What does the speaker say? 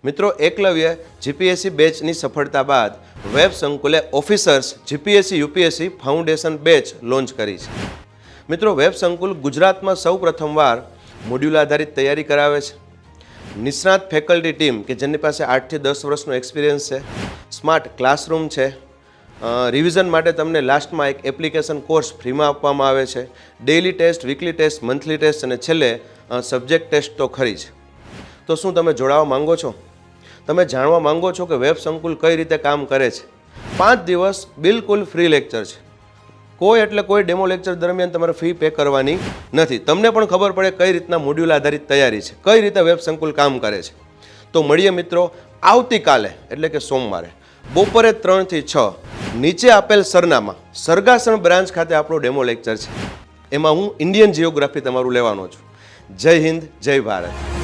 મિત્રો, એકલવ્ય જીપીએસસી બેચની સફળતા બાદ વેબ સંકુલે officers GPSC UPSC foundation batch launch કરી છે. મિત્રો, વેબ સંકુલ ગુજરાતમાં સૌ પ્રથમવાર મોડ્યુલ આધારિત તૈયારી કરાવે છે. નિષ્ણાત ફેકલ્ટી ટીમ કે જેની પાસે 8 થી 10 વર્ષનો એક્સપિરિયન્સ છે, સ્માર્ટ ક્લાસરૂમ છે, રિવિઝન માટે તમને લાસ્ટમાં એક એપ્લિકેશન કોર્સ ફ્રીમાં આપવામાં આવે છે, daily test, weekly test, monthly test અને છેલ્લે સબ્જેક્ટ ટેસ્ટ તો ખરી જ. તો શું તમે જોડાવા માંગો છો? તમે જાણવા માંગો છો કે વેબ સંકુલ કઈ રીતે કામ કરે છે? 5 દિવસ બિલકુલ ફ્રી લેક્ચર છે. કોઈ એટલે કોઈ ડેમો લેક્ચર દરમિયાન તમારે ફી પે કરવાની નથી. તમને પણ ખબર પડે કઈ રીતના મોડ્યુલ આધારિત તૈયારી છે, કઈ રીતે વેબ સંકુલ કામ કરે છે. તો મળીએ મિત્રો આવતીકાલે એટલે કે સોમવારે બપોરે 3 થી 6 નીચે આપેલ સરનામા સરગાસણ બ્રાન્ચ ખાતે આપણો ડેમો લેક્ચર છે. એમાં હું ઇન્ડિયન જિયોગ્રાફી તમારું લેવાનો છું. જય હિન્દ, જય ભારત.